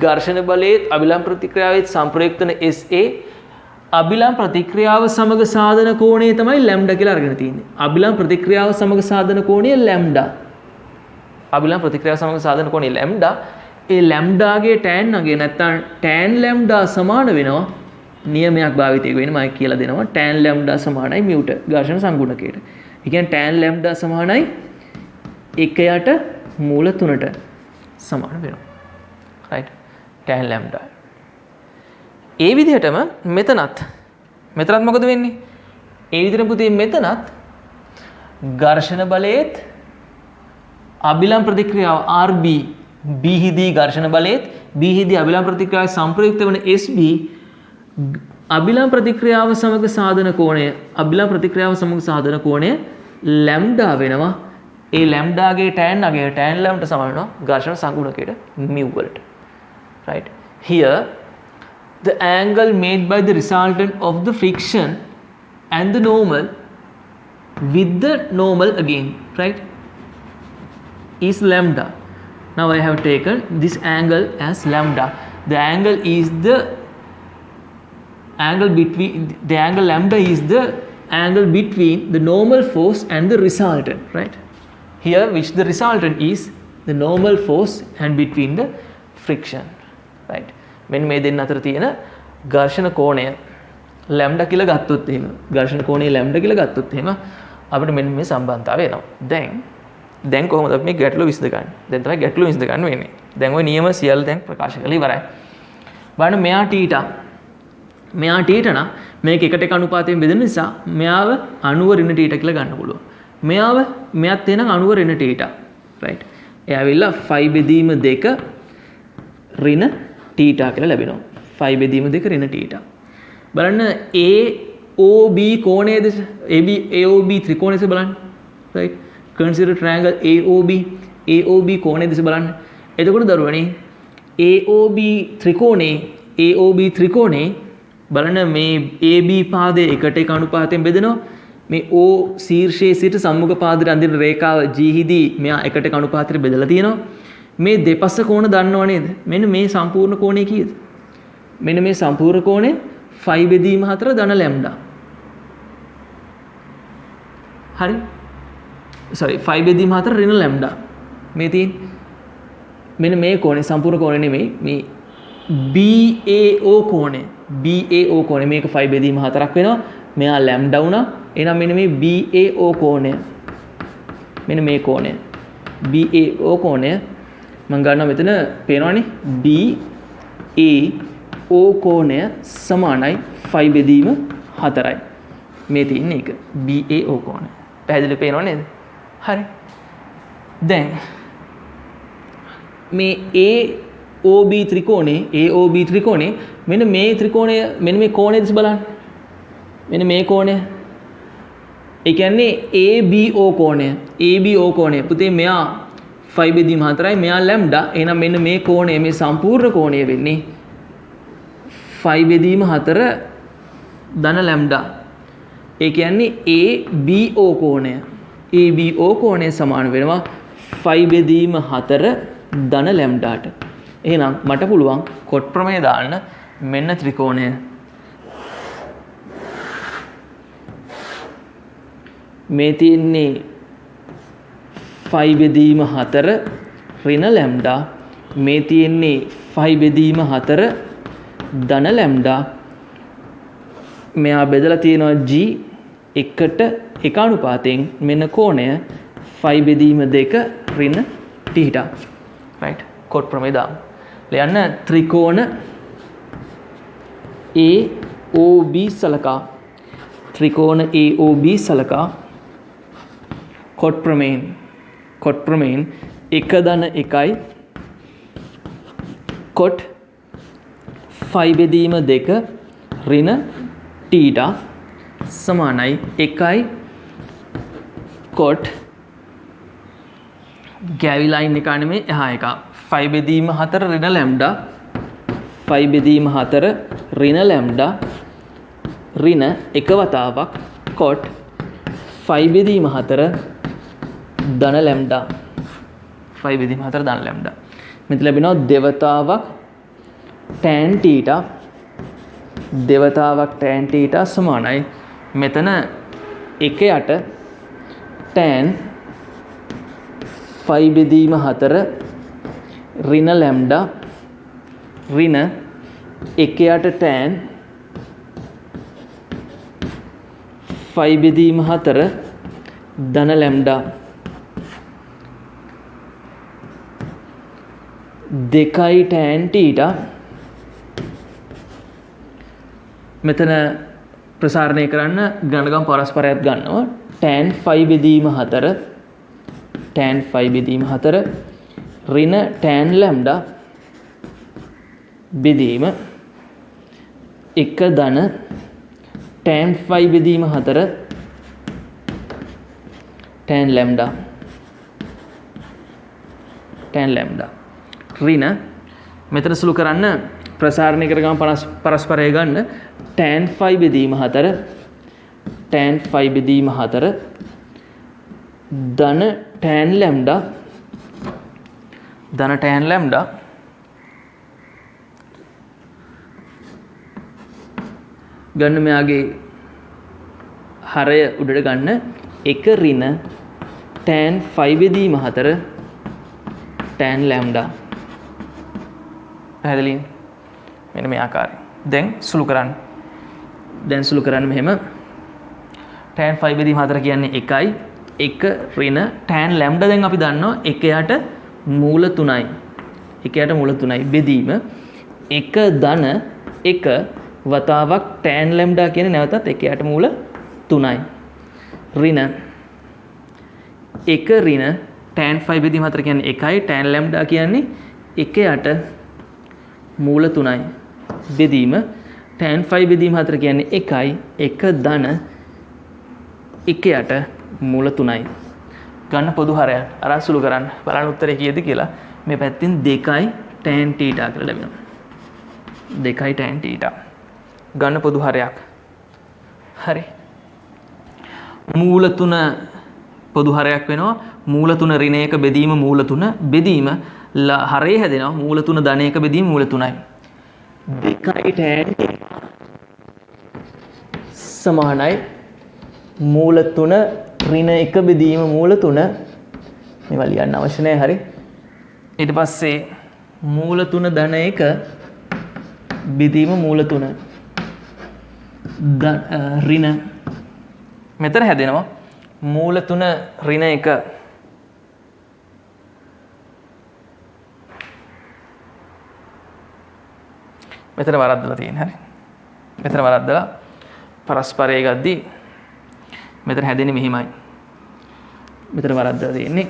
ඝර්ෂණ බලයේත් අභිලම්බ ප්‍රතික්‍රියාවෙත් සංප්‍රයුක්ත වන SA අභිලම්බ ප්‍රතික්‍රියාව සමග සාධන කෝණය තමයි ලැම්ඩා කියලා අරගෙන තියෙන්නේ. අභිලම්බ ප්‍රතික්‍රියාව සමග සාධන කෝණය ලැම්ඩා. ඒ ලැම්ඩාගේ tan අගය නැත්නම් tan ලැම්ඩා සමාන වෙනවා නියමයක් භාවිතයක වෙන මම කියලා දෙනවා tan ලැම්ඩා සමානයි mu ට ඝර්ෂණ සංගුණකයට. ඒ කියන්නේ tan ලැම්ඩා සමානයි 1යට මූල 3ට සමාන වෙනවා. right? tan ලැම්ඩා ඒ විදිහටම මෙතනත් මොකද වෙන්නේ? ඒ විදිහට පුතේ මෙතනත් ඝර්ෂණ බලයේත් අභිලම්බ ප්‍රතික්‍රියාව RB B හිදී ඝර්ෂණ බලයේත් B හිදී අභිලම්බ ප්‍රතික්‍රියාව සංප්‍රයුක්ත වන SB අභිලම්බ ප්‍රතික්‍රියාව සමග සාධන කෝණය ලැම්ඩා වෙනවා. ඒ ලැම්ඩාගේ tan අගය tan ලැම්ඩට සමාන වෙනවා ඝර්ෂණ සංගුණකයට mu වලට. right? Here the angle made by the resultant of the friction and the normal with the normal again, right, is lambda. Now I have taken this angle as lambda. The angle is the angle between the angle lambda is the angle between the normal force and the resultant, right? Here which the resultant is the normal force and between the friction, right? මෙන්න මේ දෙන්න අතර තියෙන ඝර්ෂණ කෝණය lambda කියලා ගත්තොත් එහෙම ඝර්ෂණ කෝණය lambda කියලා ගත්තොත් එහෙම අපිට මෙන්න මේ සම්බන්ධතාවය එනවා. දැන් කොහොමද අපි මේ ගැටලුව විසඳගන්නේ? දැන් තමයි ගැටලුව විසඳගන්න වෙන්නේ. දැන් ওই නියම සියල්ල දැන් ප්‍රකාශ කරලා ඉවරයි. බලන්න මෙයා θ මෙයා θ නම් මේක එකට එක අනුපාතයෙන් බෙදෙන නිසා මෙයාව අණුව ඍණ θ කියලා ගන්න පුළුවන්. මෙයත් එනං අණුව ඍණ θ, right? ඒ ඇවිල්ලා 5 බෙදීම 2 ඍණ θ කියලා ලැබෙනවා. 5 බෙදීම 2 ඍණ θ. බලන්න AOB කෝණය දෙස AOB ත්‍රිකෝණය දෙස බලන්න, right? Consider triangle AOB කෝණය දෙස බලන්න. එතකොට දරුවනේ AOB ත්‍රිකෝණේ බලන්න මේ AB පාදයේ එකට එක අනුපාතයෙන් බෙදෙනවා. මේ O ශීර්ෂයේ සිට සම්මුඛ පාදයට අඳින රේඛාව G හිදී මෙයා එකට එක අනුපාතයට බෙදලා තියෙනවා. මේ දෙපස කෝණ දන්නව නේද? මෙන්න මේ සම්පූර්ණ කෝණය කීයද? මෙන්න මේ සම්පූර්ණ කෝණය 5 බෙදීම 4 ධන ලැම්ඩා. හරි? sorry 5 බෙදීම 4 ඍණ ලැම්ඩා. මේ තියෙන්නේ මෙන්න මේ කෝණය සම්පූර්ණ කෝණය නෙමෙයි මේ BAO කෝණය. BAO කෝණය මේක 5 බෙදීම 4ක් වෙනවා. මෙයා ලැම්ඩා වුණා. එහෙනම් මෙන්න මේ BAO කෝණය. මෙන්න මේ කෝණය. BAO කෝණය මම ගන්නවා මෙතන පේනවනේ BAO කෝණය සමානයි 5 බෙදීම 4යි. මේ තියෙන්නේ ඒක BAO කෝණය. පැහැදිලි පේනව නේද? හරි. දැන් මේ AOB ත්‍රිකෝණේ මෙන්න මේ ත්‍රිකෝණය මෙන්න මේ කෝණය දිහා බලන්න. මෙන්න මේ කෝණය. ඒ කියන්නේ ABO කෝණය. පුතේ මෙයා 5 බෙදීම 4යි මෙයා ලැම්ඩා. එහෙනම් මෙන්න මේ කෝණය මේ සම්පූර්ණ කෝණය වෙන්නේ 5 බෙදීම 4 ධන ලැම්ඩා. ඒ කියන්නේ ABO කෝණය සමාන වෙනවා 5 බෙදීම 4 ධන ලැම්ඩාට. එහෙනම් මට පුළුවන් කොට් ප්‍රමේය දාන්න මෙන්න ත්‍රිකෝණය. මේ තියෙන්නේ 5 බෙදීම 4 ඍණ ලැම්ඩා. මේ තියෙන්නේ 5 බෙදීම 4 ධන ලැම්ඩා. මෙයා බෙදලා තියෙනවා G එකට එක අනුපාතයෙන් මෙන්න කෝණය 5 බෙදීම 2 ඍණ θ. right? කොට් ප්‍රමේය දාමු. ලියන්න ත්‍රිකෝණ AOB සලකා කොට් ප්‍රමේයෙන් 1 ධන 1යි කොට් 5 බෙදීම 2 ඍණ θ සමානයි 1යි කොට් ගෑවි ලයින් එක නෙමෙයි එහා එක 5 බෙදීම 4 ඍණ ලැම්ඩා 5 බෙදීම 4 ඍණ ලැම්ඩා ඍණ එක වතාවක් කොට් 5 බෙදීම 4 ධන ලැම්ඩා 5 බෙදීම 4 ධන ලැම්ඩා. මෙතන ලැබෙනවා දෙවතාවක් tan θ සමානයි මෙතන 1 යට tan 5 බෙදීම 4 ඍණ ලැම්ඩා ඍණ 1 යට tan 5 බෙදීම 4 ධන ලැම්ඩා 2යි tan θ. මෙතන ප්‍රසාරණය කරන්න ගණකම් පරස්පරයක් ගන්නවා. tan 5 බෙදීම 4 ඍණ tan ලැම්ඩා බෙදීම 1 ධන tan 5 බෙදීම 4 tan ලැම්ඩා ඍණ මෙතන සුළු කරන්න ප්‍රසාරණය කරගම පරස්පරය ගන්න tan 5 බෙදීම 4 ධන tan ලැම්ඩා ධන tan lambda ගන්න මෙයාගේ හරය උඩට ගන්න 1 ඍණ tan 5 බෙදීම 4 tan lambda. පැහැදිලිද? මෙන්න මේ ආකාරයෙන්. දැන් සුළු කරන්න. දැන් සුළු කරන්න මෙහෙම tan 5 බෙදීම 4 කියන්නේ 1යි 1 ඍණ tan lambda දැන් අපි දන්නවා 1 යට මූල 3යි. 1 යට මූල 3යි බෙදීම 1 ධන 1 වතාවක් tan lambda කියන්නේ නැවතත් 1 යට මූල 3යි. ඍණ 1 ඍණ tan 5 බෙදීම 4 කියන්නේ 1යි tan lambda කියන්නේ 1 යට මූල 3යි. බෙදීම tan 5 බෙදීම 4 කියන්නේ 1යි 1 ධන 1 යට මූල 3යි. ගන්න පොදු හරයක් අරන් සුළු කරන්න. බලන්න උත්තරේ කීයද කියලා. මේ පැත්තෙන් 2යි tan θ කියලා ලැබෙනවා. 2යි tan θ. ගන්න පොදු හරයක්. හරි. මූල 3 පොදු හරයක් වෙනවා. මූල 3 ඍණ 1 බෙදීම මූල 3 බෙදීම හරේ හැදෙනවා. මූල 3 ධන 1 බෙදීම මූල 3යි. 2යි tan සමානයි මූල 3 ඍණ 1 බෙදීම මූල 3 මේවා ලියන්න අවශ්‍ය නැහැ. හරි. ඊට පස්සේ මූල 3 ධන 1 බෙදීම මූල 3 ඍණ මෙතන හැදෙනවා මූල 3 ඍණ 1 මෙතන වරද්දලා තියෙන. හරි. මෙතන වරද්දලා පරස්පරය ගද්දී මෙතන හැදෙන්නේ මෙහිමයි. මෙතන වරද්දලා තියෙන්නේ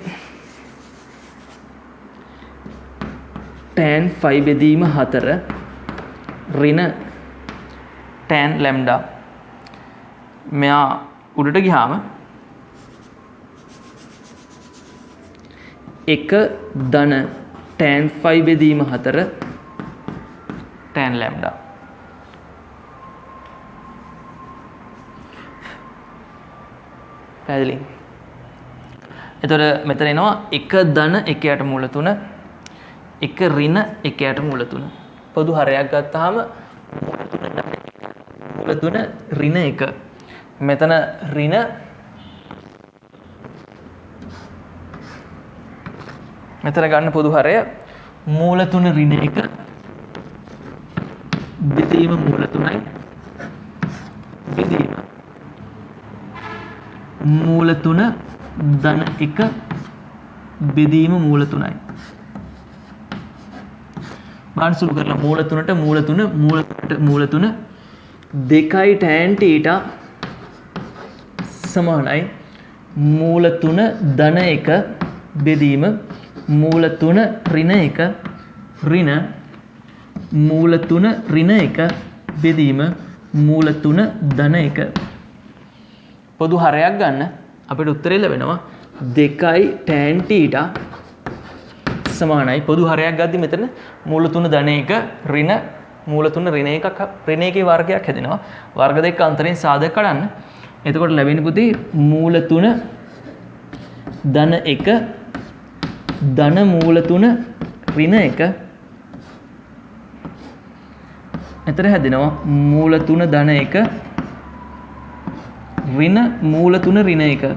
tan 5 බෙදීම 4 ඍණ tan lambda මෙයා උඩට ගියාම 1 ධන tan 5 බෙදීම 4 tan lambda. පැහැදිලි? එතකොට මෙතන එනවා 1 ධන 1 යට මූල 3 1 ඍණ 1 යට මූල 3. පොදු හරයක් ගත්තාම මූල 3 ඍණ 1. මෙතන ඍණ මෙතන ගන්න පොදු හරය මූල 3 ඍණ 1 බෙදීම මූල 3යි බෙදීම මූල 3 ධන 1 බෙදීම මූල 3යි. බාන් සුළු කරලා මූල 3ට මූල 3 මූල 3 2යි tan θ සමානයි මූල 3 ධන 1 බෙදීම මූල 3 ඍණ 1 ඍණ මූල 3 ඍණ 1 බෙදීම මූල 3 ධන 1. පොදු හරයක් ගන්න අපිට උත්තරේ ලැබෙනවා 2යි tan θ සමානයි පොදු හරයක් ගද්දි මෙතන මූල 3 ධන 1 ඍණ මූල 3 ඍණ 1ක් ඍණ 1 වර්ගයක් හැදෙනවා. වර්ග දෙක අතරින් සාධක කඩන්න. එතකොට ලැබෙන්නේ පුතේ මූල 3 ධන 1 ධන මූල 3 ඍණ 1 එතන හැදෙනවා මූල 3 ධන 1 ඍණ මූල 3 ඍණ 1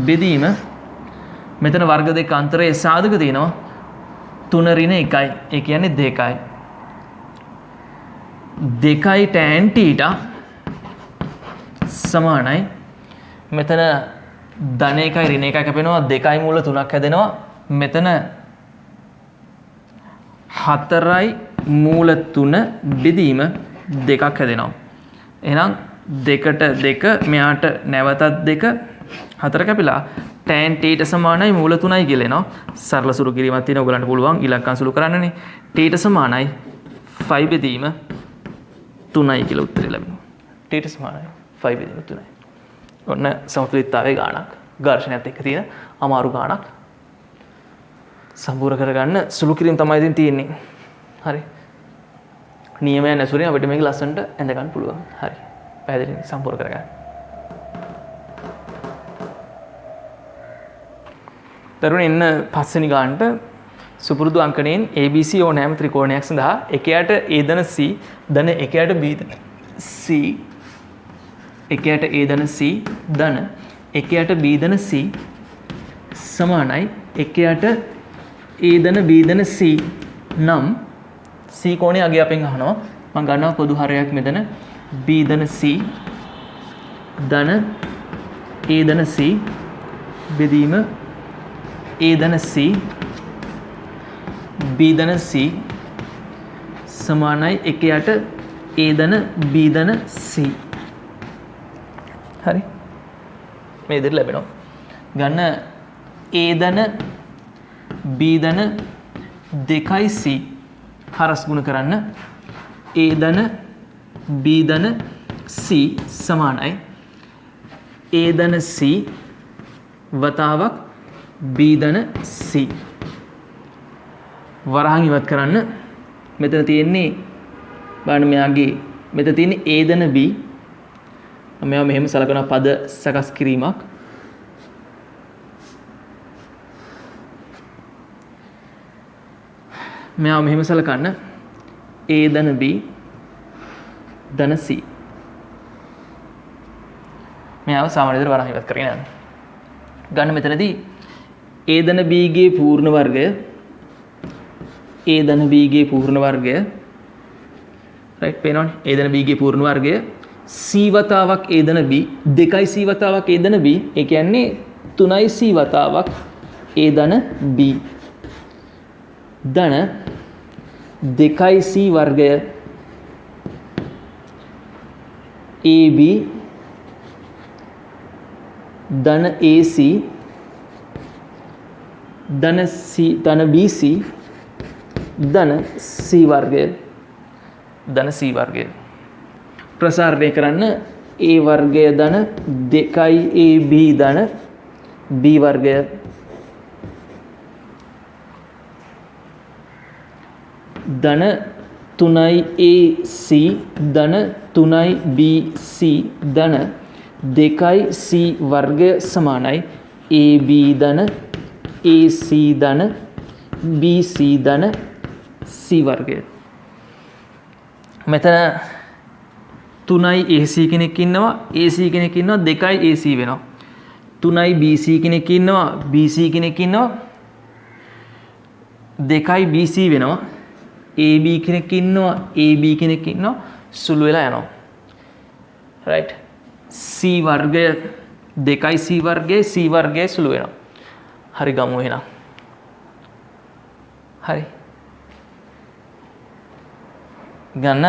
බෙදීම මෙතන වර්ග දෙක අතරේ සාධක තියෙනවා 3 ඍණ 1යි. ඒ කියන්නේ 2යි. 2යි tan θ සමානයි මෙතන ධන 1යි ඍණ 1යි කැපෙනවා 2යි මූල 3ක් හැදෙනවා. මෙතන 4යි මූල 3 බෙදීම 2ක් හැදෙනවා. එහෙනම් 2ට 2 මෙයාට නැවතත් 2 4 කැපිලා tan θ සමානයි මූල 3යි කියලා එනවා. සරල සුළු කිරීමක් තියෙනවා. ඔයගලන්ට පුළුවන් ඉලක්කම් සුළු කරන්නනේ. θ සමානයි 5 බෙදීම 3යි කියලා උත්තරේ ලැබෙනවා. θ සමානයි 5 බෙදීම 3යි. ඔන්න සමතුලිතතාවයේ ගාණක්. ඝර්ෂණයත් එක්ක තියෙන අමාරු ගාණක්. සම්පූර්ණ කරගන්න සුළු කිරීම තමයි ඉතින් තියෙන්නේ. හරි. නියමයන් ඇසුරෙන් අපිට මේක ලස්සනට ඇඳ ගන්න පුළුවන්. හරි. පැහැදිලි සම්පූර්ණ කරගන්න. දරුවනේ එන්න පස්වෙනි ගානට සුපුරුදු අංකණයෙන් ABC ඕනෑම ත්‍රිකෝණයක් සඳහා එකයට A ධන C ධන එකයට B ධන C එකයට A ධන C ධන එකයට B ධන C සමානයි එකයට A ධන B ධන C නම් C කෝණය අගය අපෙන් අහනවා. මම ගන්නවා පොදු හරයක් මෙතන B ධන C ධන A ධන C බෙදීම A ධන C B ධන C සමානයි එකයට A ධන B ධන C. හරි. මේ විදිහට ලැබෙනවා. ගන්න A ධන B ධන 2C හරස් ගුණ කරන්න A ධන B ධන C සමානයි A ධන C වතාවක් B ධන C. වරහන් ඉවත් කරන්න. මෙතන තියෙන්නේ බලන්න මෙයාගේ මෙතන තියෙන්නේ A ධන B. මෙයා මෙහෙම සලකන පද සකස් කිරීමක්. මෙයා මෙහෙම සලකන්න A ධන B ධන C. මෙයාව සාමාන්‍ය විදිහට වරහන් ඉවත් කරගෙන යන්න. ගන්න මෙතනදී A ධන B ගේ පූර්ණ වර්ගය A ධන B ගේ පූර්ණ වර්ගය රයිට් පේනවනේ A ධන B ගේ පූර්ණ වර්ගය C වතාවක් A ධන B 2C වතාවක් A ධන B ඒ කියන්නේ 3C වතාවක් A ධන B ධන 2C වර්ගය AB ධන AC ධන C ධන BC ධන C වර්ගය ධන C වර්ගය ප්‍රසාරණය කරන්න A වර්ගය ධන 2AB ධන B වර්ගය ධන 3AC ධන 3BC ධන 2C වර්ගය සමානයි AB ධන AC ධන BC ධන C වර්ගය. මෙතන 3යි AC කෙනෙක් ඉන්නවා AC කෙනෙක් ඉන්නවා 2යි AC වෙනවා 3යි BC කෙනෙක් ඉන්නවා BC කෙනෙක් ඉන්නවා 2යි BC වෙනවා AB කෙනෙක් ඉන්නවා AB කෙනෙක් ඉන්නවා සුළු වෙලා යනවා right C වර්ගය 2යි C වර්ගයයි C වර්ගයයි සුළු වෙනවා. හරි ගමු එහෙනම්. හරි. ගන්න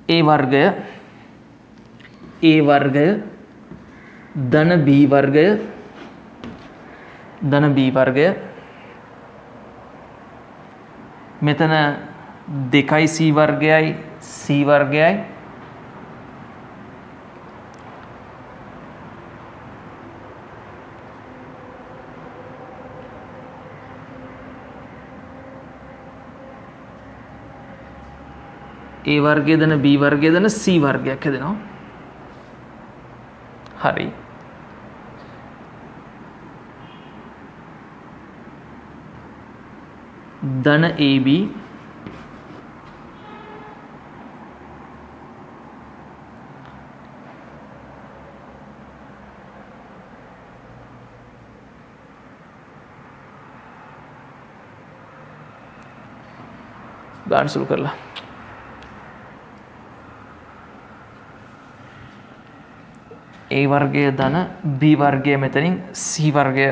A වර්ගය ධන B වර්ගය ධන B වර්ගය මෙතන 2යි C වර්ගයයි C වර්ගයයි A වර්ගය ධන B වර්ගය ධන C වර්ගයක් හැදෙනවා. හරි. ධන AB ගාන සුළු කරලා A වර්ගය ධන B වර්ගය මෙතනින් C වර්ගය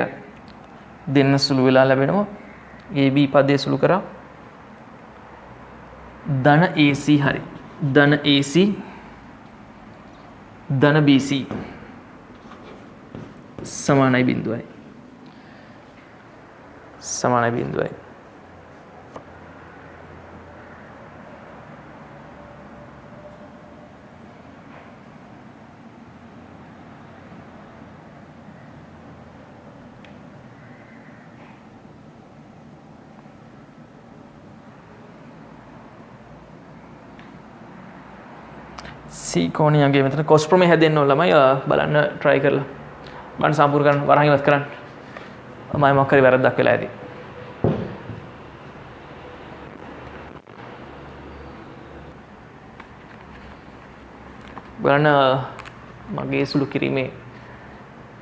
දෙන්න සුළු වෙලා ලැබෙනවා. AB පදයේ සුළු කරා ධන AC හරි ධන AC ධන BC සමානයි බිඳුවයි C කෝණියගේ මෙතන cos ප්‍රමේය හැදෙන්න ඕන ළමයි බලන්න try කරලා මම සම්පූර්ණ කරන්න වරහන් ඉවත් කරන්න මම මොකක් හරි වැරද්දක් වෙලා ඇති බලන්න මගේ සුළු කිරීමේ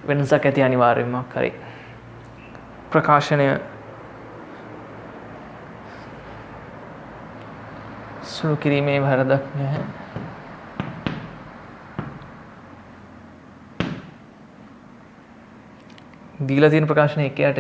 වෙනසක් ඇති අනිවාර්යයෙන්ම මොකක් හරි ප්‍රකාශනය සුළු කිරීමේ වැරදක් නැහැ දීලා තියෙන ප්‍රකාශනය 1ට